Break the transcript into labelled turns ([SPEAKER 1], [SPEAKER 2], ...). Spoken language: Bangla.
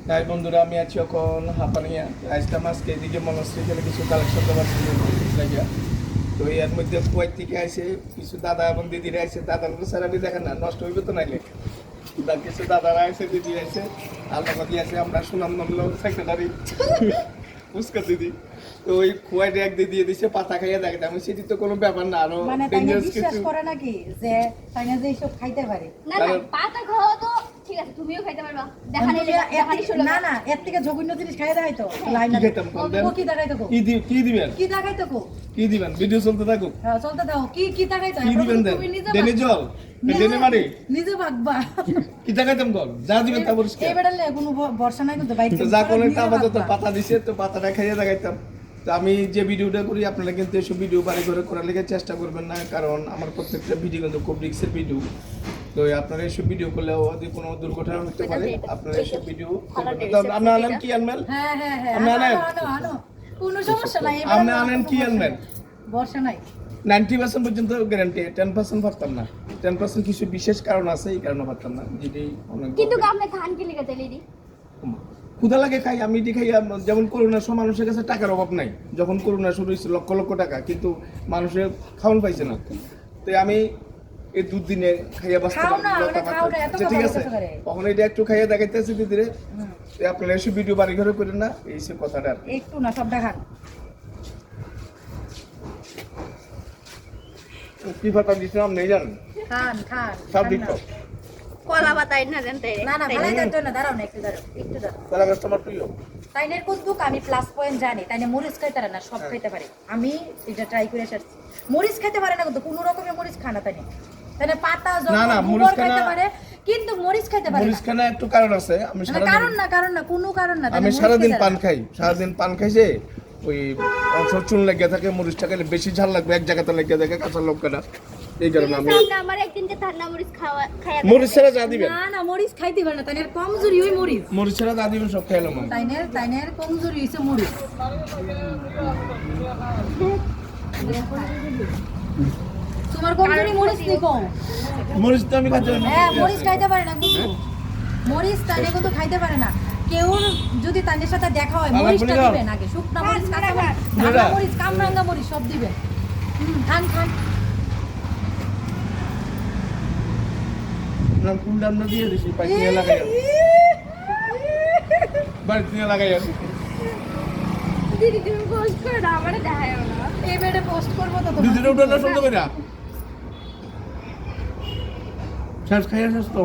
[SPEAKER 1] তাই বন্ধুরা আমি আছি এখন হাঁপানিয়া আসলাম আজকে এদিকে মনশ্রী খেলে কিছু কালেকশন দেওয়ার জায়গা। তো এর মধ্যে কুয়ার থেকে আসে কিছু দাদা এবং দিদিরা আসে, দাদার স্যারানি দেখেন না নষ্ট হইবে তো নাইলে কিছু দাদারা আছে, দিদি আছে, আল্লাহ দিয়ে আছে, আমরা সুনাম নামলো সেক্রেটারি পুষ্কর দিদি। তো ওই কুয়াইটা এক দিয়ে দিছে পাতা খাইয়া দেখে আমি সেটি তো কোনো ব্যাপার না, আরো
[SPEAKER 2] মানে তাইনা বিশ্বাস করে নাকি যে তাইনা যে এইসব খাইতে পারে?
[SPEAKER 3] না না পাতা খাওয়া তো ঠিক আছে, তুমিও খাইতে পারবা। দেখানি
[SPEAKER 2] না না এর থেকে জঘন্য জিনিস খাইয়া দেখাই তো লাইন
[SPEAKER 1] কি খেতাম কোন দেন?
[SPEAKER 2] কি দেখাই তো
[SPEAKER 1] কি দিবেন
[SPEAKER 2] কি দেখাই তো
[SPEAKER 1] কি দিবেন? ভিডিও চলতে থাকুক,
[SPEAKER 2] হ্যাঁ চলতে দাও। কি দেখাই তো
[SPEAKER 1] কি দিবেন দেন?
[SPEAKER 2] তুমি নিজে
[SPEAKER 1] দেনে জল দেনে মারি
[SPEAKER 2] নিজে ভাগবা
[SPEAKER 1] কি দেখাইতাম কল যা দিবেন তা পরিষ্কার।
[SPEAKER 2] এই বেড়ালে কোনো ভরসা নাই কিন্তু বাইক
[SPEAKER 1] তো যা কোন একটা আপাতত পাতা দিছে তো পাতাটা খাইয়ে দেখাইতাম। তো আমি যে ভিডিওটা করি আপনারা কিন্তু এসব ভিডিও বাড়ি করে করার লেগে চেষ্টা করবেন না, কারণ আমার প্রত্যেকটা ভিডিও কিন্তু খুব রিস্কের ভিডিও। তো আপনারা এসব ভিডিও করলেও যদি কোনো দুর্ঘটনা হতে পারে আপনারা এসব ভিডিও করবেন না। তো আপনি আনেন কি আনবেন?
[SPEAKER 2] হ্যাঁ হ্যাঁ হ্যাঁ
[SPEAKER 1] আপনি আনেন
[SPEAKER 2] আনো কোনো সমস্যা নাই।
[SPEAKER 1] আপনি আনেন কি আনবেন?
[SPEAKER 2] ভরসা নাই
[SPEAKER 1] 90% পর্যন্ত গ্যারান্টি, 10% পারতাম না। 10% কিছু বিশেষ কারণ আছে, এই কারণে পারতাম না, যেটি অনেক
[SPEAKER 3] কিন্তু আপনি খান কি লিখে তেলি
[SPEAKER 1] ক্ষুধা লাগে খাই। আমি এটি খাই, যেমন করোনার সময় মানুষের কাছে টাকার অভাব নাই, যখন করোনা শুরু হয়েছে লক্ষ লক্ষ টাকা, কিন্তু মানুষের খাওয়ান পাইছে না। তো আমি এই দুদিনে খাইয়া বাঁচতে পারছি, ঠিক আছে। কখন এটা একটু খাইয়া দেখাইতেছি দিদিরে, আপনারা এসে ভিডিও বাড়ি ঘরে করেন না, এই সব কথাটা
[SPEAKER 2] একটু না সব দেখান।
[SPEAKER 1] কি পাতা দিচ্ছিলাম নেই জানেন,
[SPEAKER 2] খান
[SPEAKER 1] সব দিত
[SPEAKER 3] কলা পাতাই না জানতে
[SPEAKER 2] না না ভালো দেওয়ার জন্য দাঁড়াও না, একটু দাঁড়াও একটু দাঁড়াও।
[SPEAKER 1] তারা কাস্টমার প্রিয়
[SPEAKER 2] তাইনের কুদ্দুক আমি প্লাস পয়েন্ট জানি, তাইনে মরিচ খাইতে পারে না, সব খাইতে পারে। আমি এটা ট্রাই করে এসেছি, মরিচ খাইতে পারে না কিন্তু কোনো রকমের মরিচ খানা তাইনে তাইনে পাতা
[SPEAKER 1] না, না,
[SPEAKER 2] যখন
[SPEAKER 1] মরিচ
[SPEAKER 2] খাইতে
[SPEAKER 1] খানা-
[SPEAKER 2] পারে কিন্তু মরিচ খাইতে পারে
[SPEAKER 1] মরিচ
[SPEAKER 2] না।
[SPEAKER 1] খানা একটু কারণ আছে, আমি
[SPEAKER 2] মানে
[SPEAKER 1] সারাদিন
[SPEAKER 2] কারণ না কোনো কারণ না,
[SPEAKER 1] আমি
[SPEAKER 2] তাইনে মরিচ
[SPEAKER 1] সারাদিন
[SPEAKER 2] খাইতে
[SPEAKER 1] পান
[SPEAKER 2] পারে না।
[SPEAKER 1] খাই, সারাদিন পান খাইছে ওই অংশ চুন লেগে থাকে, মরিচটা খেলে বেশি ঝাল লাগবে, এক জায়গাতে লেগে থাকে কাঁচা লঙ্কাটা, এই কারণে আমি
[SPEAKER 3] আমার একদিনকে ঠান্ডা মরিচ খাওয়া
[SPEAKER 1] মরিচ ছাড়া যা দিবেন,
[SPEAKER 2] না না মরিচ খাইতে পারে না, তাইনের কমজোরি ওই মরিচ।
[SPEAKER 1] মরিচ ছাড়া যা দিবেন সব খাইলাম আমি।
[SPEAKER 2] তাইনের কমজোরি হইছে মরিচ। তোমার কমজোরি মরিচ নি কম।
[SPEAKER 1] মরিচ তো আমি খাইতে পারি না।
[SPEAKER 2] হ্যাঁ মরিচ খাইতে পারে না কিন্তু, মরিচ তাইনে কিন্তু খাইতে পারে না। কেউ যদি তাইনের সাথে দেখা হয় মরিচটা দিবেন আগে, শুকনা মরিচ, কাঁচা মরিচ, ধানা মরিচ, কামরাঙ্গা মরিচ সব দিবেন। খান
[SPEAKER 1] না কুল দাম না দিয়ে দিছি, পাইছি নিয়ে লাগাই বাড়িতে নিয়ে লাগাই আর
[SPEAKER 3] দিদি তুমি পোস্ট করে দাও, আমারে দেখায়ও না।
[SPEAKER 2] এই বেডে পোস্ট করবো তো
[SPEAKER 1] দুদিনে উঠানো শুনতে পারি না। শেষ খাইয়া শেষ তো